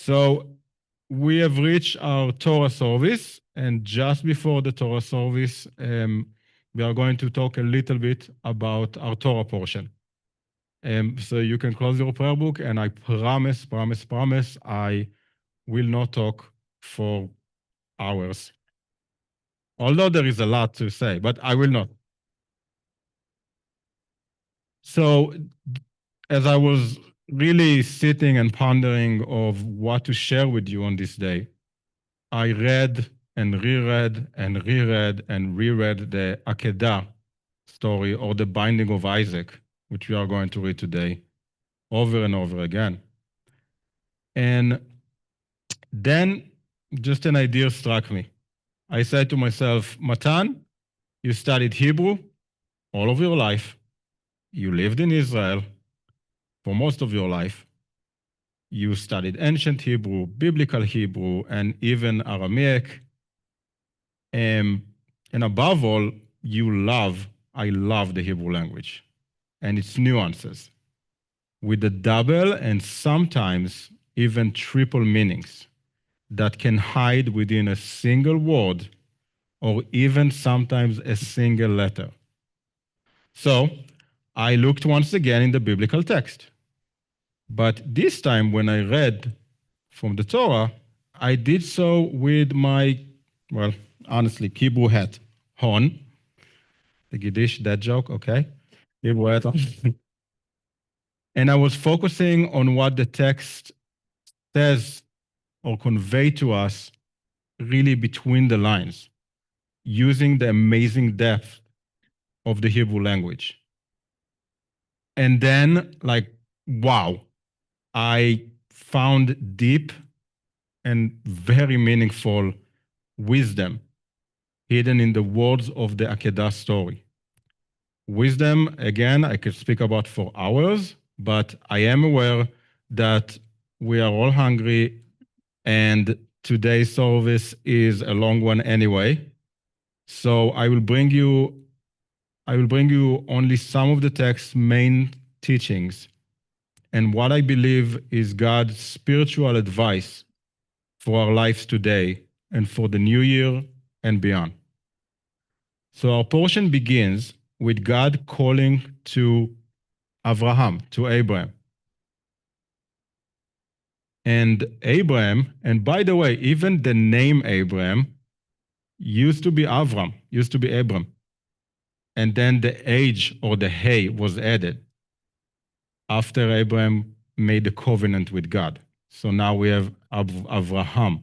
So we have reached our Torah service, and just before the Torah service, we are going to talk a little bit about our Torah portion. So you can close your prayer book, and I promise, I will not talk for hours. Although there is a lot to say, but I will not. So as I was really sitting and pondering of what to share with you on this day, I read and reread and reread and reread the Akedah story, or the binding of Isaac, which we are going to read today, over and over again. And then just an idea struck me. I said to myself, Matan, you studied Hebrew all of your life. You lived in Israel for most of your life. You studied ancient Hebrew, biblical Hebrew, and even Aramaic. And above all, I love the Hebrew language and its nuances, with the double and sometimes even triple meanings that can hide within a single word or even sometimes a single letter. So I looked once again in the biblical text. But this time when I read from the Torah, I did so with my, well, honestly, Hebrew hat on. The Giddish, that joke, okay? Hebrew hat on. And I was focusing on what the text says or convey to us really between the lines, using the amazing depth of the Hebrew language. And then, like, wow, I found deep and very meaningful wisdom hidden in the words of the Akedah story. Wisdom, again, I could speak about for hours, but I am aware that we are all hungry and today's service is a long one anyway. So I will bring you only some of the text's main teachings and what I believe is God's spiritual advice for our lives today and for the new year and beyond. So our portion begins with God calling to Abraham, to Abraham. And Abraham, and by the way, even the name Abraham used to be Avram, used to be Abram. And then the age or the hay was added after Abraham made the covenant with God. So now we have Avraham.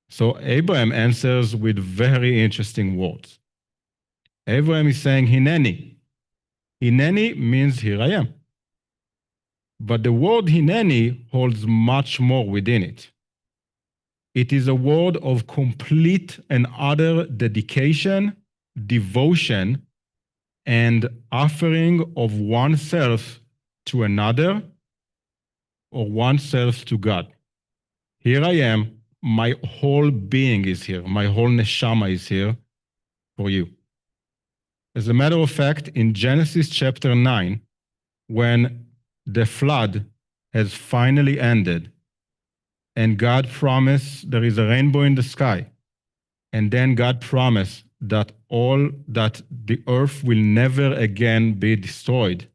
So Abraham answers with very interesting words. Abraham is saying, Hineni. Hineni means here I am. But the word Hineni holds much more within it. It is a word of complete and utter dedication, devotion, and offering of oneself to another or oneself to God. Here I am, my whole being is here, my whole neshama is here for you. As a matter of fact, in Genesis chapter 9, when the flood has finally ended, and God promised there is a rainbow in the sky, and then God promised that the earth will never again be destroyed.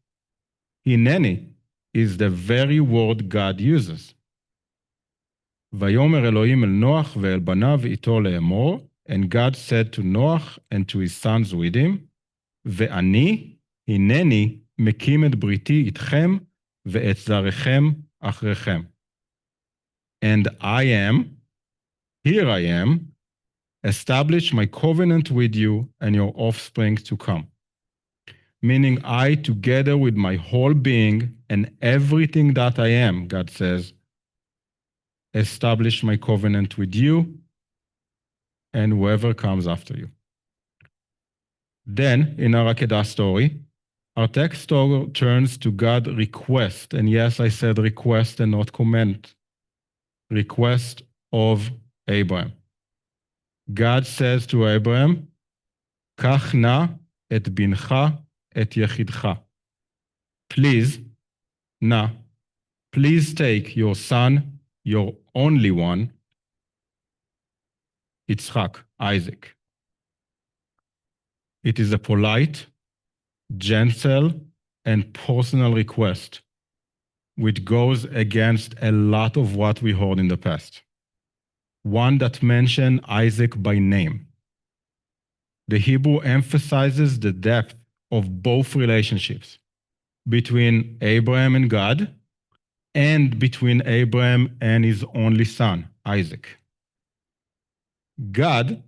Hineni is the very word God uses. Vayomer Elohim el Noach ve'el banav ito le'emor, and God said to Noach and to his sons with him, Ve'ani hineni mekim et briti itchem ve'et zarechem achrechem. And here I am, establish my covenant with you and your offspring to come. Meaning I, together with my whole being and everything that I am, God says, establish my covenant with you and whoever comes after you. Then, in our Akedah story, our text turns to God's request. And yes, I said request and not command. Request of Abraham. God says to Abraham, Kach na et bincha et yechidcha. Please, na, please take your son, your only one, Yitzchak, Isaac. It is a polite, gentle, and personal request, which goes against a lot of what we heard in the past. One that mentioned Isaac by name. The Hebrew emphasizes the depth of both relationships between Abraham and God and between Abraham and his only son, Isaac. God,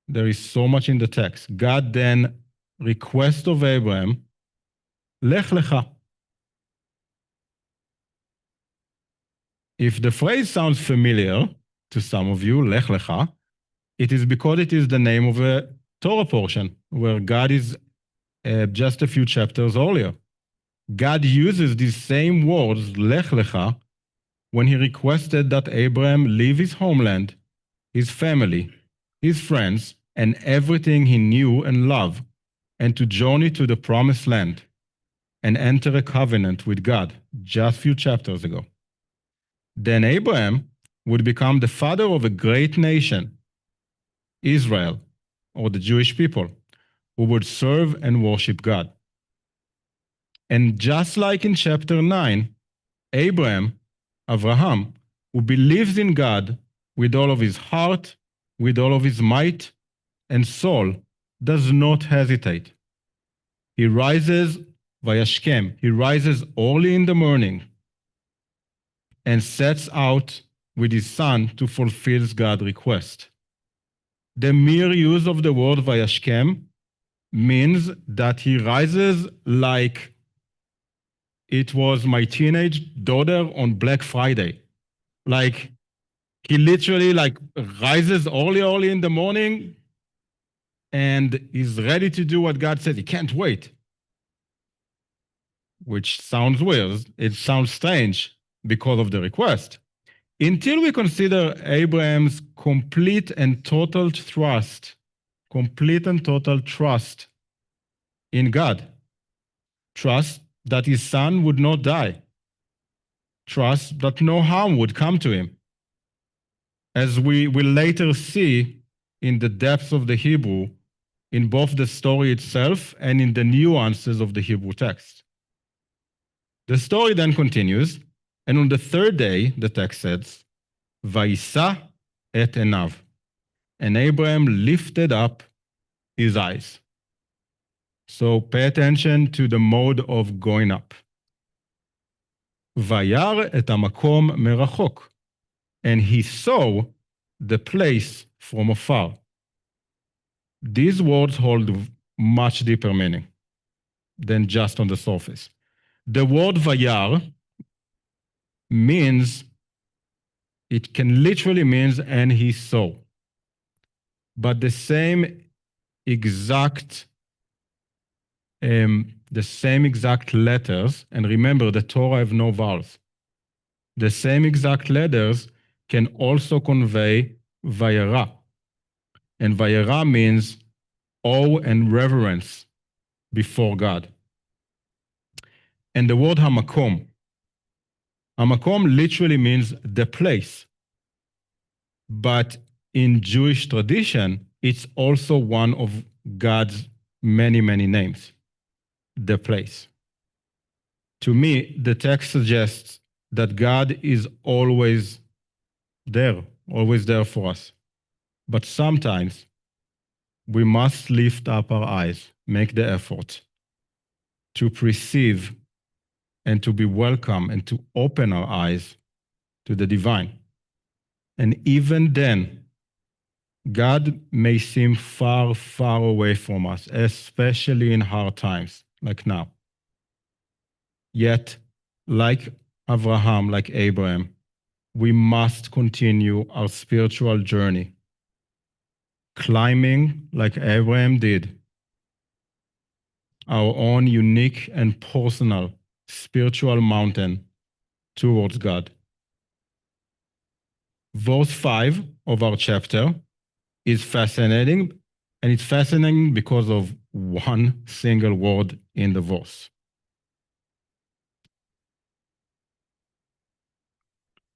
there is so much in the text. God then requests of Abraham, Lech Lecha. If the phrase sounds familiar to some of you, Lech Lecha, it is because it is the name of a Torah portion where God is just a few chapters earlier. God uses these same words, Lech Lecha, when he requested that Abraham leave his homeland, his family, his friends, and everything he knew and loved, and to journey to the promised land and enter a covenant with God just a few chapters ago. Then Abraham would become the father of a great nation, Israel, or the Jewish people, who would serve and worship God. And just like in chapter 9, Abraham, who believes in God with all of his heart, with all of his might and soul, does not hesitate. He rises vayashkem, he rises early in the morning and sets out with his son to fulfill God's request. The mere use of the word vayashkem means that he rises like it was my teenage daughter on Black Friday. Like he literally rises early in the morning and is ready to do what God says. He can't wait. Which sounds weird. It sounds strange because of the request. Until we consider Abraham's complete and total trust in God. Trust that his son would not die. Trust that no harm would come to him. As we will later see in the depths of the Hebrew, in both the story itself and in the nuances of the Hebrew text. The story then continues, and on the third day, the text says, Vayisa et enav, and Abraham lifted up his eyes. So pay attention to the mode of going up. Vayar et hamakom merachok, and he saw the place from afar. These words hold much deeper meaning than just on the surface. The word vayar means, it can literally means, and he saw. But the same exact letters, and remember the Torah have no vowels. The same exact letters can also convey vayera. And vayera means awe and reverence before God. And the word hamakom literally means the place. But in Jewish tradition, it's also one of God's many, many names, the place. To me, the text suggests that God is always there for us. But sometimes we must lift up our eyes, make the effort to perceive and to be welcome and to open our eyes to the divine. And even then, God may seem far, far away from us, especially in hard times like now. Yet, like Abraham, like Abraham, we must continue our spiritual journey, climbing like Abraham did, our own unique and personal spiritual mountain towards God. Verse 5 of our chapter is fascinating, and it's fascinating because of one single word in the verse.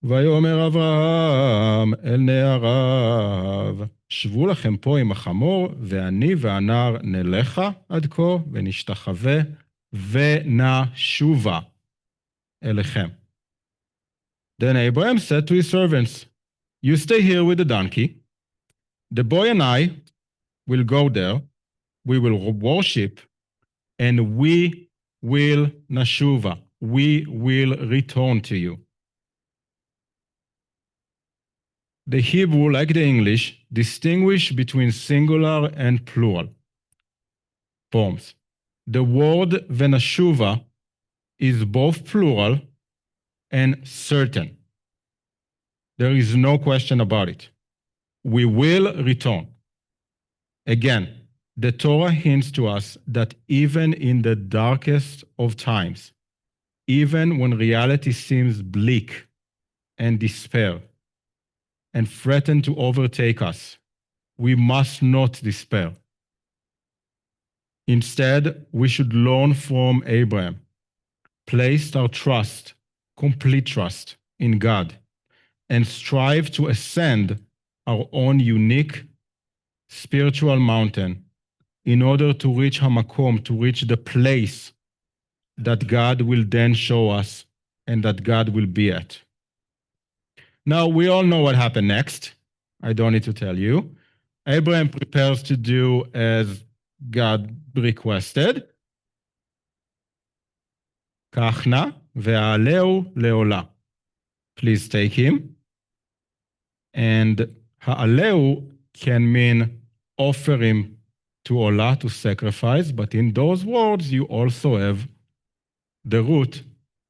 ויאמר אברהם אל נעריו, שבו לכם פה עם החמור, ואני והנער נלכה עד כה, ונשתחווה, ונשובה אליכם. Then Abraham said to his servants, you stay here with the donkey. The boy and I will go there. We will worship, and we will nashuva. We will return to you. The Hebrew, like the English, distinguish between singular and plural forms. The word venashuva is both plural and certain. There is no question about it. We will return. Again, the Torah hints to us that even in the darkest of times, even when reality seems bleak and despair and threaten to overtake us, we must not despair. Instead, we should learn from Abraham, place our trust, complete trust in God, and strive to ascend our own unique spiritual mountain in order to reach Hamakom, to reach the place that God will then show us and that God will be at. Now, we all know what happened next. I don't need to tell you. Abraham prepares to do as God requested. Kachna ve'aleu leola. Please take him. And ha'aleu can mean offer him to Olah, to sacrifice, but in those words you also have the root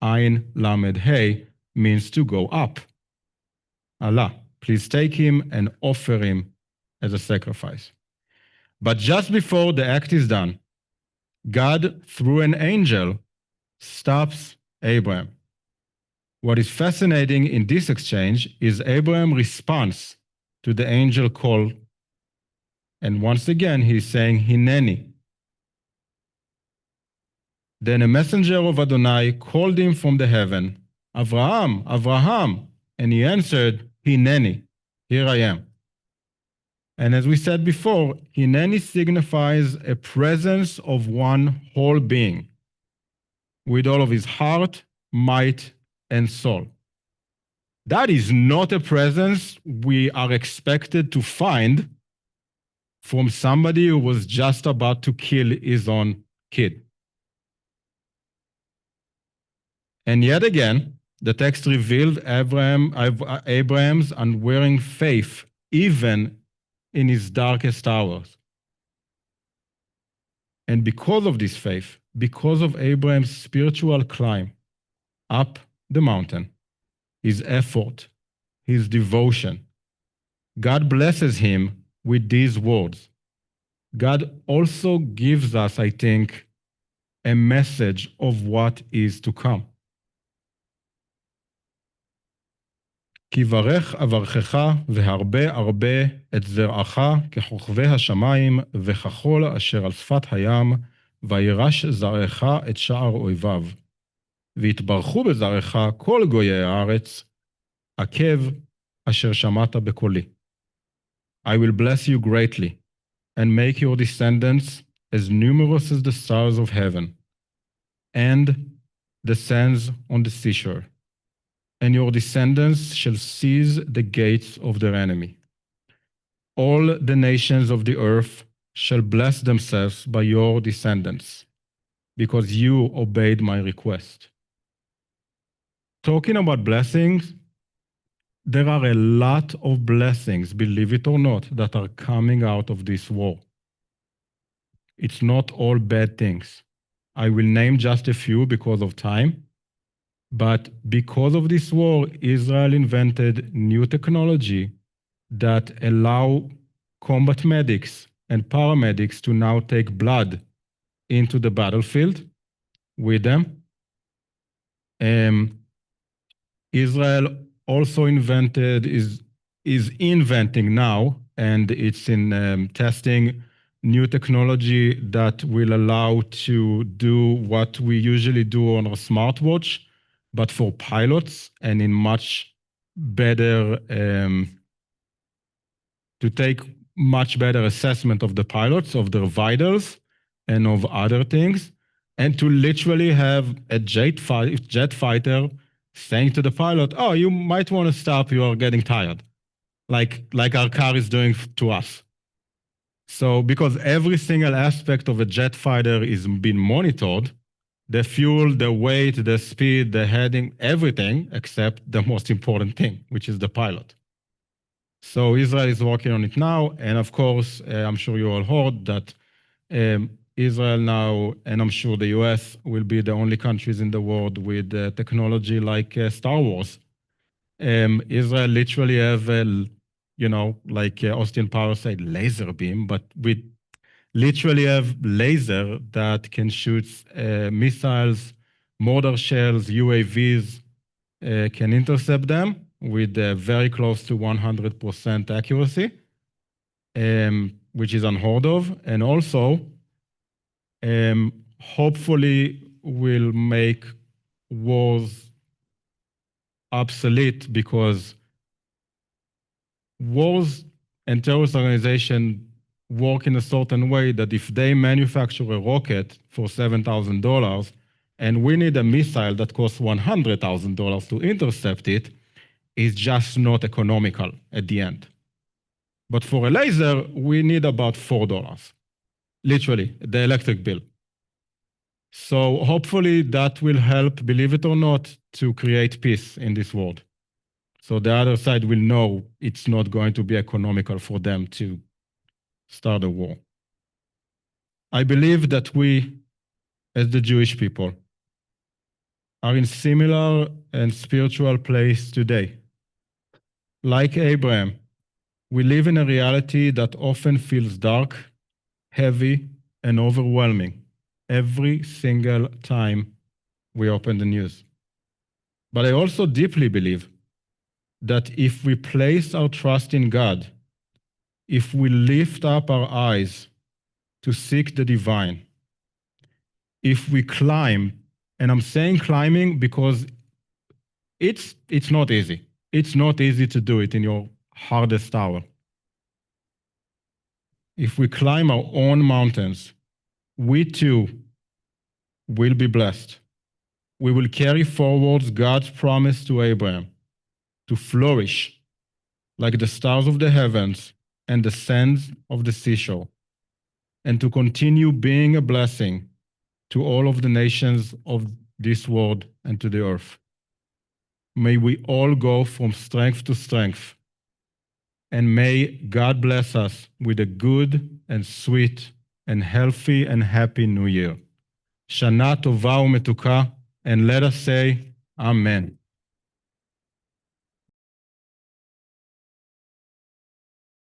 Ain Lamed Hey, means to go up. Allah, please take him and offer him as a sacrifice. But just before the act is done, God, through an angel, stops Abraham. What is fascinating in this exchange is Abraham's response to the angel call. And once again, he's saying, Hineni. Then a messenger of Adonai called him from the heaven, Avraham, Avraham. And he answered, Hineni, here I am. And as we said before, Hineni signifies a presence of one whole being, with all of his heart, might, and soul. That is not a presence we are expected to find from somebody who was just about to kill his own kid. And yet again, the text revealed Abraham's unwavering faith, even in his darkest hours. And because of this faith, because of Abraham's spiritual climb up the mountain, his effort, his devotion, God blesses him with these words. God also gives us, I think, a message of what is to come. כי ברך אברכך והרבה הרבה את זרעך ככוכבי השמיים וכחול אשר על שפת הים וירש זרעך את שער אויביו. והתברכו בזרעך כל גויי הארץ, עקב אשר שמעת בקולי. I will bless you greatly and make your descendants as numerous as the stars of heaven and the sands on the seashore. And your descendants shall seize the gates of their enemy. All the nations of the earth shall bless themselves by your descendants, because you obeyed my request. Talking about blessings, there are a lot of blessings, believe it or not, that are coming out of this war. It's not all bad things. I will name just a few because of time. But because of this war, Israel invented new technology that allow combat medics and paramedics to now take blood into the battlefield with them. Israel also is inventing now, and it's in testing new technology that will allow to do what we usually do on our smartwatch, but for pilots and in much better, to take much better assessment of the pilots, of their vitals, and of other things, and to literally have a jet fighter saying to the pilot, "Oh, you might want to stop. You are getting tired," like our car is doing to us. So because every single aspect of a jet fighter is being monitored, the fuel, the weight, the speed, the heading, everything except the most important thing, which is the pilot. So Israel is working on it now, and of course, I'm sure you all heard that Israel now, and I'm sure the US will be the only countries in the world with technology like Star Wars. Israel literally have, like Austin Powers said, laser beam, but we literally have laser that can shoot missiles, mortar shells, UAVs, can intercept them with very close to 100% accuracy, which is unheard of, and also hopefully will make wars obsolete, because wars and terrorist organizations work in a certain way that if they manufacture a rocket for $7,000 and we need a missile that costs $100,000 to intercept it, it's just not economical at the end. But for a laser, we need about $4, literally, the electric bill. So hopefully that will help, believe it or not, to create peace in this world. So the other side will know it's not going to be economical for them to start a war. I believe that we, as the Jewish people, are in similar and spiritual place today. Like Abraham, we live in a reality that often feels dark, heavy, and overwhelming every single time we open the news. But I also deeply believe that if we place our trust in God, if we lift up our eyes to seek the divine, if we climb, and I'm saying climbing because it's not easy. It's not easy to do it in your hardest hour. If we climb our own mountains, we too will be blessed. We will carry forward God's promise to Abraham to flourish like the stars of the heavens and the sands of the seashore, and to continue being a blessing to all of the nations of this world and to the earth. May we all go from strength to strength, and may God bless us with a good and sweet and healthy and happy New Year. Shana Tova u'Metuka, and let us say Amen.